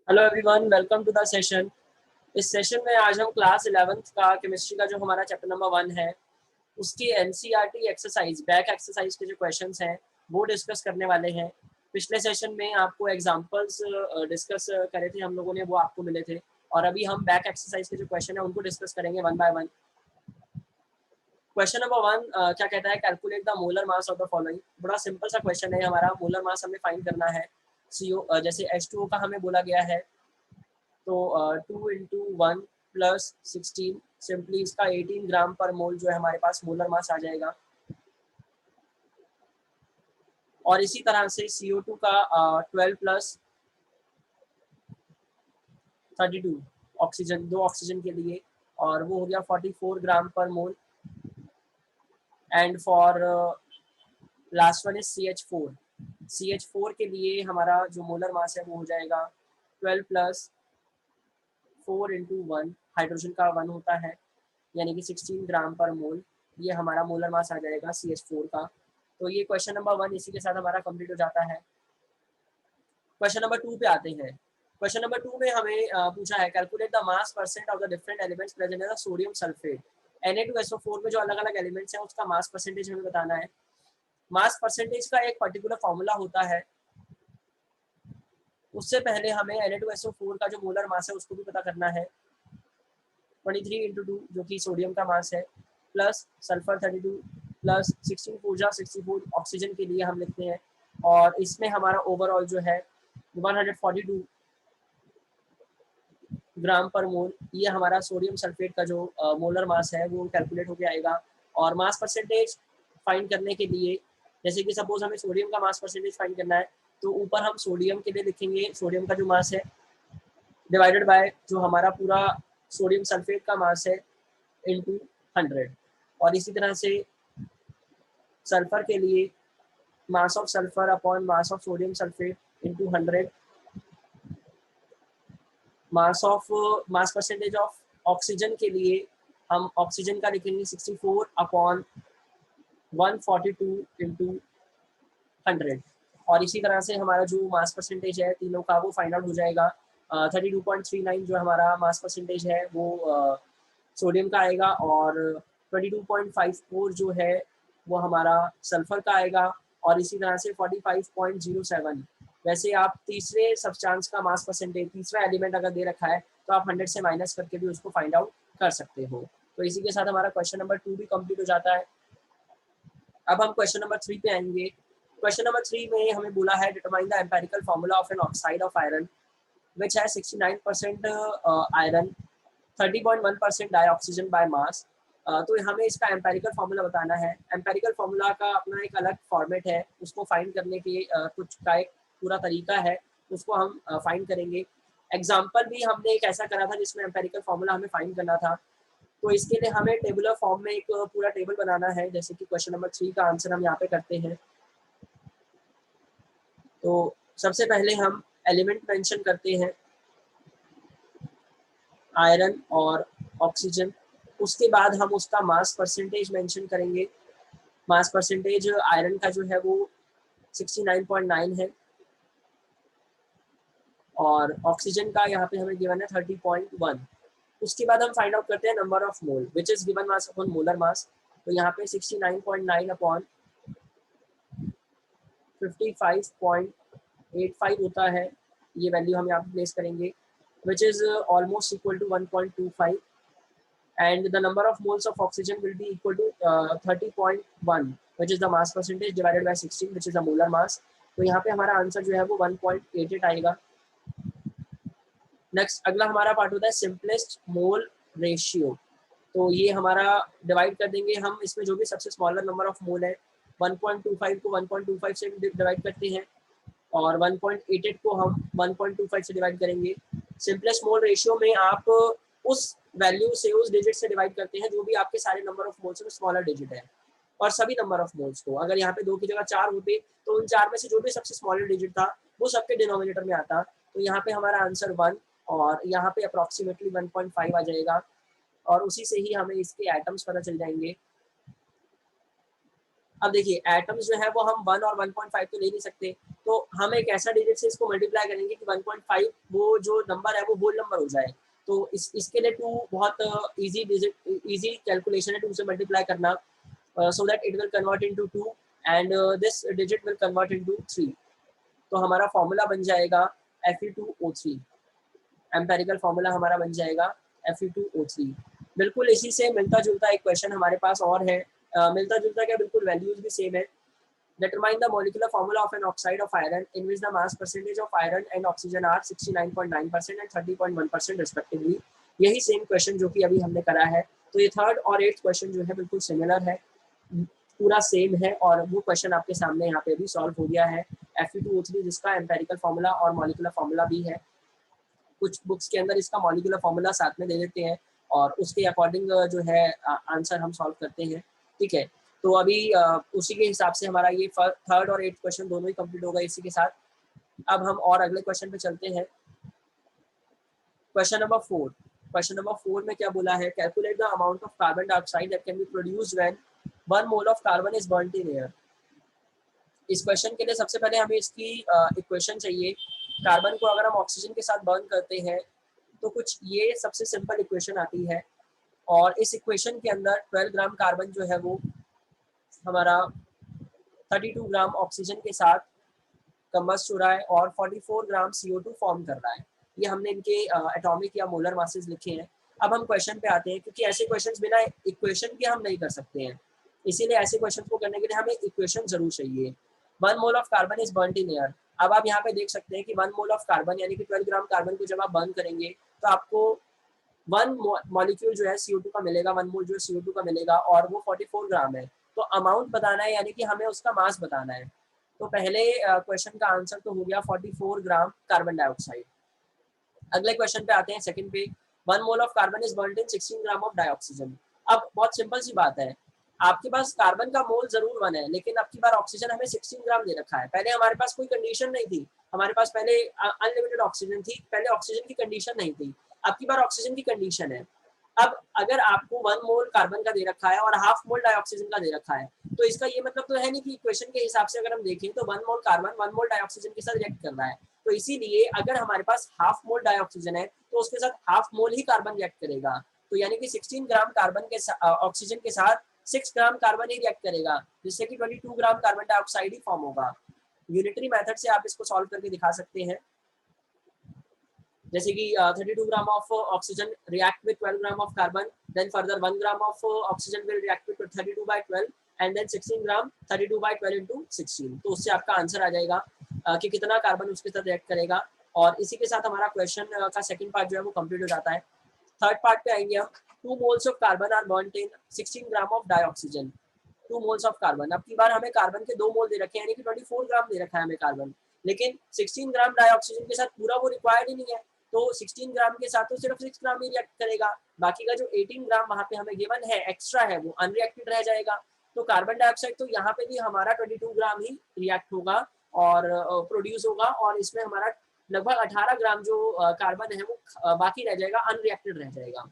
Hello everyone, welcome to the session. इस session में आज हम क्लास 11th का केमिस्ट्री का जो हमारा चैप्टर नंबर 1 है उसकी एनसीईआरटी एक्सरसाइज बैक एक्सरसाइज के जो क्वेश्चंस हैं वो डिस्कस करने वाले हैं। पिछले सेशन में आपको एग्जांपल्स डिस्कस करे थे हम लोगों ने, वो आपको मिले थे। और अभी हम बैक एक्सरसाइज के जो क्वेश्चन है उनको डिस्कस करेंगे one by one. Question number 1 क्या कहता है, calculate the molar mass of the following. बड़ा सिंपल सा क्वेश्चन है हमारा। मोलर मास हमें फाइंड करना है। CO जैसे H2O का हमें बोला गया है, तो 2 इंटू 1 प्लस 16, सिंपली इसका 18 ग्राम पर मोल जो है हमारे पास मोलर मास आ जाएगा। और इसी तरह से CO2 का 12 प्लस 32 ऑक्सीजन, 2 ऑक्सीजन के लिए, और वो हो गया 44 gram per mole. And for last one is CH4 के लिए हमारा जो मोलर मास है वो हो जाएगा 12 प्लस 4 इंटू 1, हाइड्रोजन का 1 होता है, यानी कि 16 ग्राम पर मोल। ये हमारा मोलर मास आ जाएगा CH4 का। तो ये क्वेश्चन नंबर 1 इसी के साथ हमारा कंप्लीट हो जाता है। क्वेश्चन नंबर 2 पे आते हैं। क्वेश्चन नंबर 2 में हमें पूछा है, calculate the mass percent of the different elements present in the sodium sulphate. Na2SO4 में जो अलग अलग एलिमेंट्स हैं उसका मास परसेंटेज हमें बताना है। मास परसेंटेज का एक पर्टिकुलर फॉर्मूला होता है। उससे पहले हमें Na2SO4 का जो मोलर मास है उसको भी पता करना है। 23 इंटू 2 जो कि सोडियम का मास है, प्लस सल्फर 32 प्लस 16 ऊर्जा 64 ऑक्सीजन के लिए हम लिखते हैं। और इसमें हमारा ओवरऑल जो है 142 ग्राम पर मोल, ये हमारा सोडियम सल्फेट का जो मोलर मास है वो कैलकुलेट होकर आएगा। और मास परसेंटेज फाइंड करने के लिए, जैसे कि सपोज हमें सोडियम का मास परसेंटेज फाइंड करना है, तो ऊपर हम सोडियम के लिए लिखेंगे सोडियम का जो मास है डिवाइडेड बाय जो हमारा पूरा सोडियम सल्फेट का मास है इंटू 100। और इसी तरह से सल्फर के लिए mass of sulphur upon mass of sodium sulphate into 100। Mass percentage of oxygen के लिए हम ऑक्सीजन का लिखेंगे 64 अपॉन 142 इंटू 100। और इसी तरह से हमारा जो मास परसेंटेज है तीनों का वो फाइंड आउट हो जाएगा। 32.39 जो हमारा मास परसेंटेज है वो सोडियम का आएगा, और 22.54 जो है वो हमारा सल्फर का आएगा, और इसी तरह से 45.07। वैसे आप तीसरे सब्सटेंस का मास परसेंटेज, तीसरा एलिमेंट अगर दे रखा है तो आप 100 से माइनस करके भी उसको फाइंड आउट कर सकते हो। तो इसी के साथ हमारा क्वेश्चन नंबर 2 भी कंप्लीट हो जाता है। अब हम क्वेश्चन नंबर 3 पे आएंगे। क्वेश्चन नंबर 3 में हमें बोला है, determine the empirical formula of an oxide of iron which has 69% iron, 30.1% dioxygen by mass. तो हमें इसका एम्पेरिकल फार्मूला बताना है। एम्पेरिकल फार्मूला का अपना एक अलग फॉर्मेट है, उसको फाइंड करने के कुछ का एक पूरा तरीका है, उसको हम फाइंड करेंगे। एग्जाम्पल भी हमने एक ऐसा करा था जिसमें एम्पेरिकल फार्मूला हमें फाइंड करना था। तो इसके लिए हमें टेबुलर फॉर्म में एक पूरा टेबल बनाना है, जैसे कि क्वेश्चन नंबर 3 का आंसर हम यहाँ पे करते हैं। तो सबसे पहले हम एलिमेंट मेंशन करते हैं, आयरन और ऑक्सीजन। उसके बाद हम उसका मास परसेंटेज मेंशन करेंगे। मास परसेंटेज आयरन का जो है वो 69.9 है, और ऑक्सीजन का यहाँ पे हमें गिवन है 30.1। उसके बाद हम फाइंड आउट करते हैं number of mole which is given mass upon molar mass. तो यहाँ पे 69.9 अपॉन 55.85 होता है, ये वैल्यू हम यहाँ पे प्लेस करेंगे, which is almost equal to 1.25। and the number of moles of oxygen will be equal to 30.1, which is the mass percentage divided by 16, which is the molar mass। तो यहाँ पे हमारा आंसर जो है वो 1.88 आएगा। नेक्स्ट अगला हमारा पार्ट होता है सिंपलेस्ट मोल रेशियो। तो ये हमारा डिवाइड कर देंगे हम, इसमें जो भी सबसे स्मॉलर नंबर ऑफ मोल है 1.25 को 1.25 से डिवाइड करते हैं, और 1.88 को हम 1.25 से डिवाइड करेंगे। सिंपलेस्ट मोल रेशियो में आप उस वैल्यू से, उस डिजिट से डिवाइड करते हैं जो भी आपके सारे नंबर ऑफ मोल्स में स्मॉलर डिजिट है, और सभी नंबर ऑफ मोल्स को, अगर यहाँ पे 2 की जगह 4 होते तो उन 4 में से जो भी सबसे स्मॉलर डिजिट था वो सबके डिनोमिनेटर में आता। तो यहाँ पे हमारा आंसर 1, और यहाँ पे अप्रोक्सीमेटली 1.5 आ जाएगा, और उसी से ही हमें इसके एटम्स पता चल जाएंगे। अब देखिए एटम्स जो है वो हम 1 और 1.5 तो ले नहीं सकते, तो हम एक ऐसा डिजिट से इसको मल्टीप्लाई करेंगे कि 1.5 वो जो नंबर है वो होल नंबर हो जाए। तो इसके लिए 2 बहुत इजी डिजिट, इजी कैलकुलेशन है 2 से मल्टीप्लाई करना, so that it will convert into 2 and this digit will convert into 3। तो हमारा फॉर्मूला बन जाएगा Fe2O3, एम्पेरिकल फॉर्मूला हमारा बन जाएगा Fe2O3। बिल्कुल इसी से मिलता जुलता एक क्वेश्चन हमारे पास और है, मिलता जुलता क्या, बिल्कुल वैल्यूज भी सेम है। Determine the molecular formula of an oxide of iron in which the mass percentage of iron and oxygen are 69.9% and 30.1% respectively। यही सेम क्वेश्चन जो कि अभी हमने करा है, तो ये थर्ड और एट्थ क्वेश्चन जो है बिल्कुल सिमिलर है, पूरा सेम है, और वो क्वेश्चन आपके सामने यहाँ पे भी सॉल्व हो गया है। Fe2O3 जिसका एम्पेरिकल फॉर्मूला और मॉलिकुलर फॉर्मूला भी है, कुछ बुक्स के अंदर इसका मॉलिकुलर फॉर्मूला साथ में दे देते हैं और उसके अकॉर्डिंग जो है आंसर हम सॉल्व करते हैं, ठीक है। तो अभी उसी के हिसाब से हमारा ये थर्ड और एट्थ क्वेश्चन दोनों ही कंप्लीट होगा इसी के साथ। अब हम और अगले क्वेश्चन पे चलते हैं। क्वेश्चन नंबर 4, क्वेश्चन नंबर 4 में क्या बोला है, calculate the amount of carbon dioxide that can be produced when 1 mole of carbon is burned in air. इस क्वेश्चन के लिए सबसे पहले हमें इसकी इक्वेशन चाहिए। कार्बन को अगर हम ऑक्सीजन के साथ बर्न करते हैं तो कुछ ये सबसे सिंपल इक्वेशन आती है, और इस इक्वेशन के अंदर 12 ग्राम कार्बन जो है वो हमारा 32 ग्राम ऑक्सीजन के साथ कंबस्ट हो रहा है और 44 ग्राम CO2 फॉर्म कर रहा है। ये हमने इनके एटॉमिक या मोलर मासेस लिखे हैं। अब हम क्वेश्चन पे आते हैं, क्योंकि ऐसे क्वेश्चंस बिना इक्वेशन के हम नहीं कर सकते हैं, इसीलिए ऐसे क्वेश्चन को करने के लिए हमें इक्वेशन जरूर चाहिए। 1 mole of carbon is burned in air. अब आप यहाँ पे देख सकते हैं कि 1 मोल ऑफ कार्बन यानी कि 12 ग्राम कार्बन को जब आप बर्न करेंगे तो आपको 1 मॉलिक्यूल जो है CO2 का मिलेगा, 1 मोल जो है CO2 का मिलेगा, और वो 44 ग्राम है। तो अमाउंट बताना है, यानी कि हमें उसका मास बताना है। तो पहले क्वेश्चन का आंसर तो हो गया 44 ग्राम कार्बन डाइऑक्साइड। अगले क्वेश्चन पे आते हैं, सेकंड पे। 1 mole of carbon is burned in 16 gram of dioxygen. अब बहुत सिंपल सी बात है, आपके पास कार्बन का मोल जरूर 1 है, लेकिन अब की बार ऑक्सीजन हमें 16 ग्राम दे रखा है। पहले हमारे पास कोई कंडीशन नहीं थी, हमारे पास पहले अनलिमिटेड ऑक्सीजन थी, पहले ऑक्सीजन की कंडीशन नहीं थी। अब की बार ऑक्सीजन की कंडीशन है। अब अगर आपको 1 मोल कार्बन का दे रखा है और हाफ मोल डाइऑक्सीजन का दे रखा है, तो इसका ये मतलब तो है नहीं कि इक्वेशन के हिसाब से अगर हम देखें तो 1 मोल कार्बन 1 मोल डाइऑक्सीजन के साथ रिएक्ट कर रहा है। तो इसीलिए अगर हमारे पास हाफ मोल डाइऑक्सीजन है तो उसके साथ हाफ मोल ही कार्बन रिएक्ट करेगा। तो यानी कि 16 ग्राम कार्बन के ऑक्सीजन के साथ 6 ग्राम कार्बन ही रिएक्ट करेगा, जिससे कि 22 ग्राम कार्बन डाइऑक्साइड ही फॉर्म होगा। यूनिटरी मेथड से आप इसको सॉल्व करके दिखा सकते हैं, जैसे कि 32 gram of oxygen react with 12 gram of carbon, then further 1 gram of oxygen will react with 32/12 and then 16 gram 32/12 into 16। तो उससे आपका आंसर आ जाएगा कि कितना कार्बन उसके साथ रिएक्ट करेगा। और इसी के साथ हमारा क्वेश्चन का सेकंड पार्ट जो है वो कंप्लीट हो जाता है। थर्ड पार्ट पे आएंगे हम। 2 moles of carbon are burned in 16 gram of dioxygen. 2 moles of carbon, अब की बार हमें कार्बन के 2 मोल दे रखे हैं, यानी कि 24 ग्राम दे रखा है हमें कार्बन, लेकिन 16 ग्राम डाइऑक्सीजन के साथ पूरा वो रिक्वायर्ड ही नहीं है। तो 16 ग्राम के साथ तो सिर्फ 6 ग्राम ही रिएक्ट करेगा, बाकी का जो 18 ग्राम वहां पे हमें गिवन है एक्स्ट्रा है वो अनरिएक्टेड रह जाएगा। तो कार्बन डाइऑक्साइड तो यहाँ पे भी हमारा 22 ग्राम ही रिएक्ट होगा और प्रोड्यूस होगा, और इसमें हमारा लगभग 18 ग्राम जो कार्बन है वो बाकी रह जाएगा, अनरिएक्टेड रह जाएगा।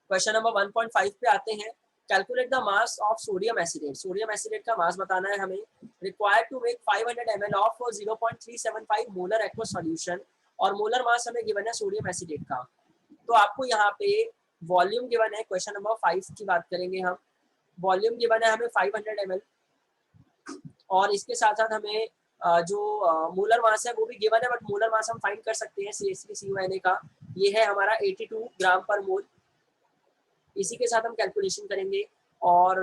क्वेश्चन नंबर 1.5 पे आते हैं। Calculate the mass of sodium acetate. Sodium acetate का मास बताना है हमें। Required to make 500 ml of 0.375 molar aqueous solution, और मोलर मास हमें गिवन है सोडियम एसिडेट का। तो आपको यहाँ पे वॉल्यूम गिवन है, क्वेश्चन नंबर 5 की बात करेंगे हम। वॉल्यूम गिवन है हमें 500 ml, और इसके साथ साथ हमें जो मोलर मास है वो भी गिवन है, बट मोलर मास हम फाइंड कर सकते हैं CH3CONA का, ये है हमारा 82 ग्राम पर मोल। इसी के साथ हम कैलकुलेशन करेंगे, और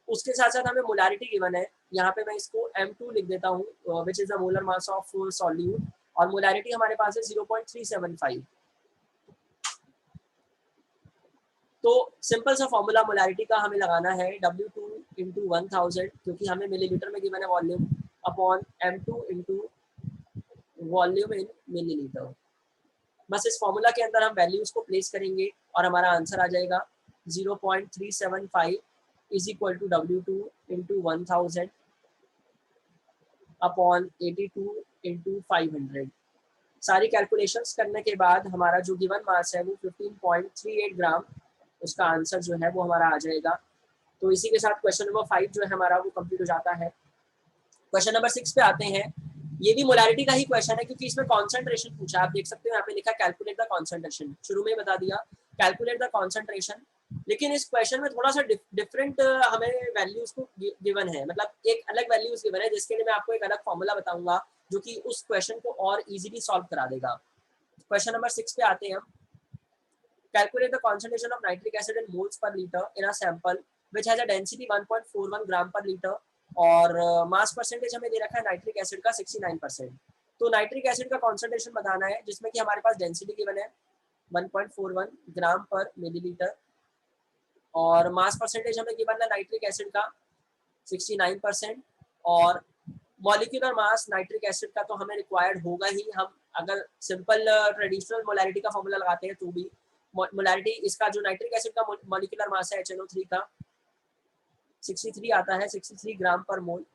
उसके साथ साथ हमें मोलारिटी गिवन है। यहाँ पे मैं इसको M2 लिख देता हूँ, which is the molar mass of solute, और मोलारिटी हमारे पास है 0.375। तो सिंपल सा फॉर्मूला मोलारिटी का हमें लगाना है W2 इंटू 1000, क्योंकि हमें मिलीलीटर में गिवन है volume, upon M2 into volume इन मिलीलीटर। बस इस फॉर्मूला के अंदर हम वैल्यूज को प्लेस करेंगे और हमारा आंसर आ जाएगा 0.375 is equal to W2 into 1000 upon 82 into 500। सारी कैलकुलेशंस करने के बाद हमारा जो गिवन मास है वो 15.38 ग्राम, उसका आंसर जो है वो हमारा आ जाएगा। तो इसी के साथ क्वेश्चन नंबर 5 जो है हमारा वो कंप्लीट हो जाता है। क्वेश्चन नंबर 6 पे आते हैं। ये भी मोलारिटी का ही क्वेश्चन है क्योंकि इसमें कॉन्सेंट्रेशन पूछा। आप देख सकते हो यहाँ पे लिखा कैलकुलेट द कॉन्सेंट्रेशन, शुरू में बता दिया कैलकुलेट द कॉन्सेंट्रेशन। लेकिन इस क्वेश्चन में थोड़ा सा डिफरेंट हमें वैल्यूज को गिवन है, मतलब एक अलग वैल्यूज गिवन है, जिसके लिए मैं आपको एक अलग फॉर्मूला बताऊंगा जो कि उस क्वेश्चन को और इजीली सॉल्व करा देगा। क्वेश्चन नंबर 6 पे आते हैं हम। Calculate the concentration of nitric acid in moles per litre in a sample which has a density 1.41 ग्राम पर लीटर और मास परसेंटेज हमें दे रखा है नाइट्रिक एसिड का 69%। तो नाइट्रिक एसिड का कॉन्सेंट्रेशन बताना है जिसमें कि हमारे पास डेंसिटी गिवन है 1.41 ग्राम पर मिलीलीटर और मास परसेंटेज हमें गिवन है नाइट्रिक एसिड का 69% और मॉलिक्यूलर मास नाइट्रिक एसिड का तो हमें रिक्वायर्ड होगा ही। हम अगर सिंपल ट्रेडिशनल मोलैरिटी का फॉर्मूला लगाते हैं तो भी मोलैरिटी इसका जो नाइट्रिक एसिड का मॉलिक्यूलर मास है HNO3 का 63 आता है, 63 ग्राम पर मोल।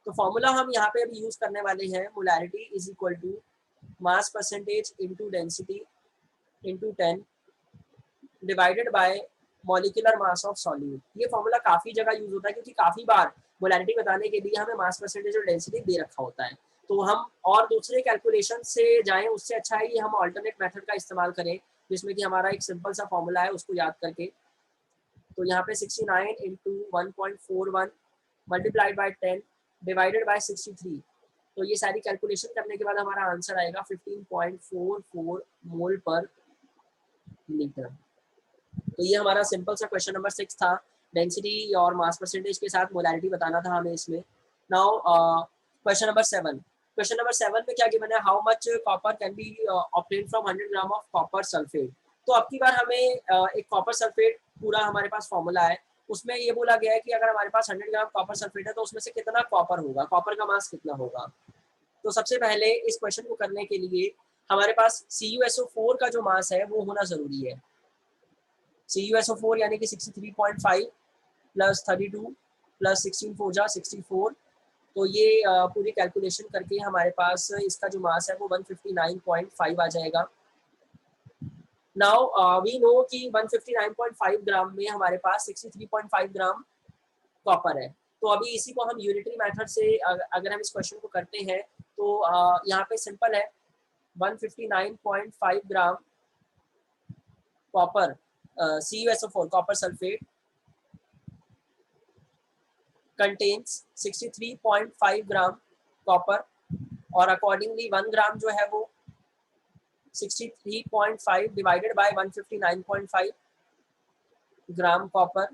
तो फॉर्मूला हम यहाँ पे अभी यूज करने वाले हैं, molarity is equal to mass percentage into density into 10 divided by molecular mass of solute. ये फॉर्मूला काफी जगह यूज होता है क्योंकि काफी बार मोलैरिटी बताने के लिए हमें मास परसेंटेज और डेंसिटी दे रखा होता है। तो हम और दूसरे कैलकुलेशन से जाएं उससे अच्छा है कि हम ऑल्टरनेट मेथड का इस्तेमाल करें जिसमें कि हमारा एक सिंपल सा फॉर्मूला है उसको याद करके। तो यहाँ पे 69 into 1.41 multiplied by 10 divided bye 63। तो ये सारी कैलकुलेशन करने के बाद हमारा आंसर आएगा 15.44 मोल पर लीटर। तो ये हमारा सिंपल सा क्वेश्चन नंबर 6 था। डेंसिटी और मास परसेंटेज के साथ मोलैरिटी बताना था हमें इसमें। Now question number 7। Question number 7 में क्या गिवन है, how much copper can be obtain from 100 gram of copper sulphate. तो अब की बार हमें एक कॉपर सल्फेट पूरा हमारे पास फॉर्मूला है, उसमें ये बोला गया है कि अगर हमारे पास 100 ग्राम कॉपर सल्फेट है तो उसमें से कितना कॉपर होगा, कॉपर का मास कितना होगा। तो सबसे पहले इस क्वेश्चन को करने के लिए हमारे पास CuSO4 का जो मास है वो होना जरूरी है। CuSO4 यानी कि 63.5 प्लस 32 प्लस 16 4 जा 64। तो ये पूरी कैलकुलेशन करके हमारे पास इसका जो मास है वो 159.5 आ जाएगा। नाउ वी नो कि 159.5 ग्राम में हमारे पास 63.5 ग्राम कॉपर है। तो अभी इसी को हम यूनिटरी मेथड से अगर हम इस क्वेश्चन को करते हैं तो यहाँ पे सिंपल है 159.5 gram copper CuSO4 copper sulphate contains 63.5 gram copper और अकॉर्डिंगली 1 ग्राम जो है वो 63.5 डिवाइडेड बाय 159.5 ग्राम कॉपर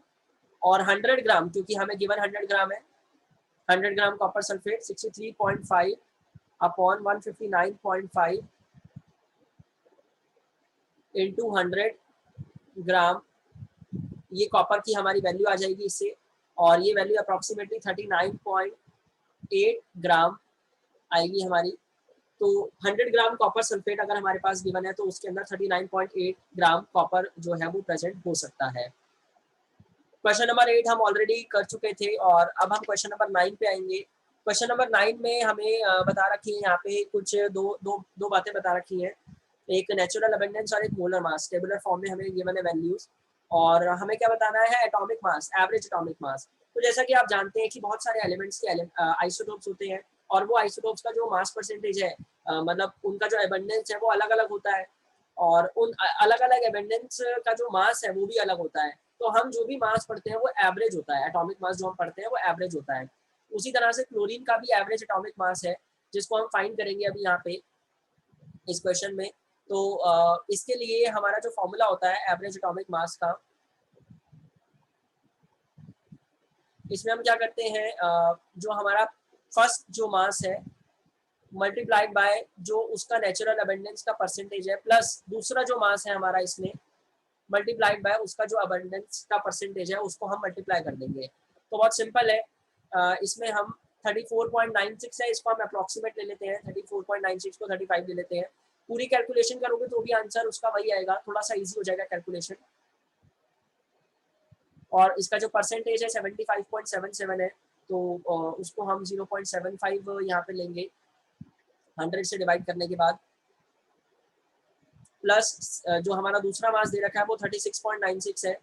और 100 ग्राम क्योंकि हमें गिवन 100 ग्राम है, 100 gram copper sulphate 63.5 upon 159.5 into 100 ग्राम। ये कॉपर की हमारी वैल्यू आ जाएगी इससे और ये वैल्यू अप्रॉक्सीमेटली 39.8 ग्राम आएगी हमारी। तो 100 ग्राम कॉपर सल्फेट अगर हमारे पास गिवन है तो उसके अंदर 39.8 ग्राम कॉपर जो है वो प्रेजेंट हो सकता है। क्वेश्चन नंबर 8 हम ऑलरेडी कर चुके थे और अब हम क्वेश्चन नंबर 9 पे आएंगे। क्वेश्चन नंबर 9 में हमें बता रखी है यहाँ पे कुछ दो बातें बता रखी हैं, एक नेचुरल अबंडेंस और एक मोलर मास। टेबुलर फॉर्म में हमें गिवन है वैल्यूज और हमें क्या बताना है, atomic mass, average atomic mass. तो जैसा कि आप जानते हैं कि बहुत सारे एलिमेंट्स के आइसोटोप्स होते हैं और वो आइसोटोप्स का जो मास परसेंटेज है मतलब उनका जो एबंडेंस है वो अलग अलग होता है और उन अलग अलग एबंडेंस का जो मास है वो भी अलग होता है। तो हम जो भी मास पढ़ते हैं वो एवरेज होता है, एटॉमिक मास जो हम पढ़ते हैं वो एवरेज होता है। उसी तरह से क्लोरीन का भी एवरेज एटॉमिक मास है जिसको हम फाइंड करेंगे अभी यहाँ पे इस क्वेश्चन में। तो इसके लिए हमारा जो फॉर्मूला होता है एवरेज एटॉमिक मास का, इसमें हम क्या करते हैं जो हमारा फर्स्ट जो मास है मल्टीप्लाइड बाय जो उसका नेचुरल अबंडेंस का परसेंटेज है प्लस दूसरा जो मास है हमारा इसमें मल्टीप्लाइड बाय उसका जो अबंडेंस का परसेंटेज है उसको हम मल्टीप्लाई कर देंगे। तो बहुत सिंपल है, इसमें हम 34.96 है, इसको हम अप्रॉक्सीमेट ले लेते हैं, 34.96 को 35 ले लेते हैं। पूरी कैलकुलेशन करोगे तो भी आंसर उसका वही आएगा, थोड़ा सा इजी हो जाएगा कैलकुलेशन। और इसका जो परसेंटेज है 75.77 है तो उसको हम 0.75 यहाँ पे लेंगे 100 से डिवाइड करने के बाद, प्लस जो हमारा दूसरा मास दे रखा है वो 36.96 है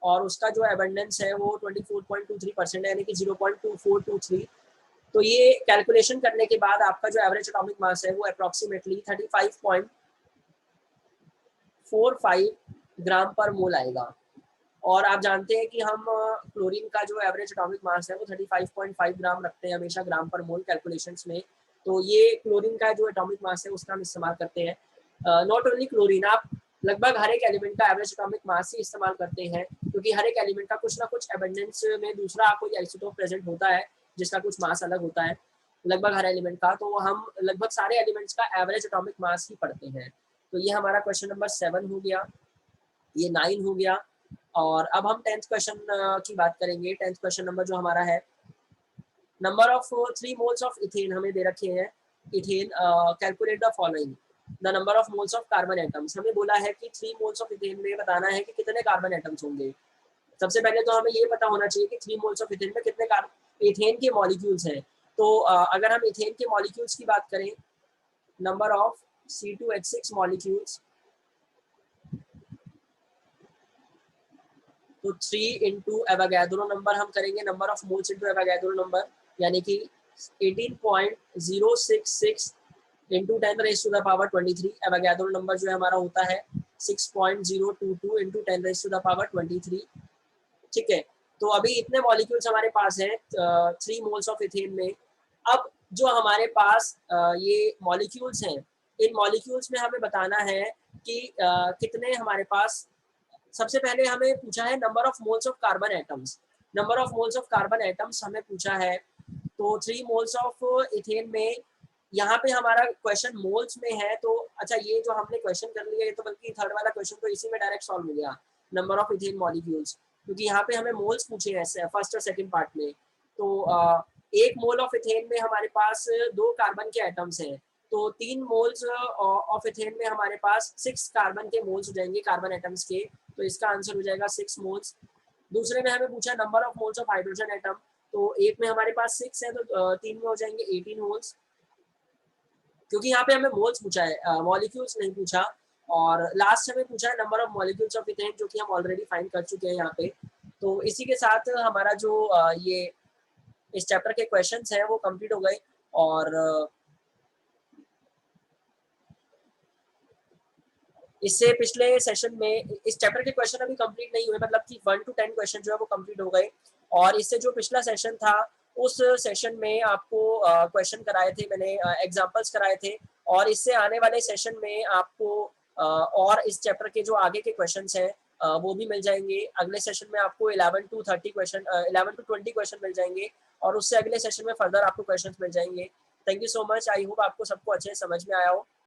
और उसका जो एबंडेंस है वो 24.23% है, यानी कि 0.2423। तो ये कैलकुलेशन करने के बाद आपका जो एवरेज एटॉमिक मास है वो अप्रॉक्सीमेटली 35.45 ग्राम पर मोल आएगा। और आप जानते हैं कि हम क्लोरीन का जो एवरेज एटॉमिक मास है वो 35.5 ग्राम रखते हैं हमेशा ग्राम पर मोल कैलकुलेशंस में। तो ये क्लोरीन का जो एटॉमिक मास है उसका हम इस्तेमाल करते हैं। नॉट ओनली क्लोरीन, आप लगभग हर एक एलिमेंट का एवरेज एटॉमिक मास ही इस्तेमाल करते हैं, क्योंकि हर एक एलिमेंट का कुछ ना कुछ एबंडेंस में दूसरा कोई आइसोटोप प्रेजेंट होता है जिसका कुछ मास अलग होता है लगभग हर एलिमेंट का। तो हम लगभग सारे एलिमेंट्स का एवरेज एटॉमिक मास ही पढ़ते हैं। तो ये हमारा क्वेश्चन नंबर 7 हो गया, ये 9 हो गया। और अब हम 10th क्वेश्चन की बात करेंगे। 10th क्वेश्चन नंबर जो हमारा है, number of 3 moles of ethane हमें दे रखे हैं। Ethane, calculate the following the number of moles of carbon atoms. हमें बोला है कि 3 मोल्स ऑफ इथेन में बताना है कि कितने कार्बन एटम्स होंगे। सबसे पहले तो हमें ये पता होना चाहिए कि 3 मोल्स ऑफ इथेन में कितने इथेन के मॉलिक्यूल्स हैं। तो अगर हम इथेन के मॉलिक्यूल्स की बात करें, नंबर ऑफ C2H6 मॉलिक्यूल्स, तो 3 इंटू एवागैड्रो नंबर हम करेंगे, number of moles into Avogadro number, यानी कि 18.066 इंटू 10⁻⁻23। एवागैड्रो नंबर जो है हमारा होता है 6.022 इंटू 10⁻⁻23। ठीक है, तो अभी इतने मॉलिक्यूल्स हमारे पास हैं 3 मोल्स ऑफ इथेन में। अब जो हमारे पास ये मॉलिक्यूल्स हैं, इन मॉलिक्यूल्स में हमें बताना है कि कितने हमारे पास। सबसे पहले हमें पूछा है number of moles of carbon atoms. Number of moles of carbon atoms हमें पूछा है। तो 3 मोल्स ऑफ इथेन में, यहाँ पे हमारा क्वेश्चन मोल्स में है। तो अच्छा, ये जो हमने क्वेश्चन कर लिया, ये तो बल्कि थर्ड वाला क्वेश्चन तो इसी में डायरेक्ट सॉल्व हो गया, नंबर ऑफ इथेन मॉलिक्यूल्स, क्योंकि यहाँ पे हमें मोल्स पूछे हैं फर्स्ट और सेकंड पार्ट में। तो एक मोल ऑफ इथेन में हमारे पास 2 कार्बन के एटम्स हैं। तो 3 मोल्स ऑफ इथेन में हमारे पास 6 कार्बन के मोल्स हो जाएंगे, कार्बन एटम्स के। तो इसका आंसर हो जाएगा 6 मोल्स। दूसरे में हमें पूछा number of moles of hydrogen atom. तो एक में हमारे पास 6 है, तो 3 में हो जाएंगे 18 मोल्स, क्योंकि यहाँ पे हमें मोल्स पूछा है, मॉलिक्यूल्स नहीं पूछा। और लास्ट हमें पूछा है number of molecules of ethane, जो कि हम ऑलरेडी फाइंड कर चुके हैं यहाँ पे। तो इसी के साथ हमारा जो ये इस चैप्टर के क्वेश्चंस हैं वो कंप्लीट हो गए। और इससे पिछले सेशन में इस चैप्टर के क्वेश्चन अभी कंप्लीट नहीं हुए, मतलब कि 1 to 10 क्वेश्चन जो है वो कंप्लीट हो गए। और इससे जो पिछला सेशन था, उस सेशन में आपको क्वेश्चन कराए थे मैंने, एग्जांपल्स कराए थे। और इससे आने वाले सेशन में आपको और इस चैप्टर के जो आगे के क्वेश्चंस हैं वो भी मिल जाएंगे। अगले सेशन में आपको 11 to 20 क्वेश्चन मिल जाएंगे, और उससे अगले सेशन में फर्दर आपको क्वेश्चंस मिल जाएंगे। Thank you so much. I hope आपको सबको अच्छे समझ में आया हो।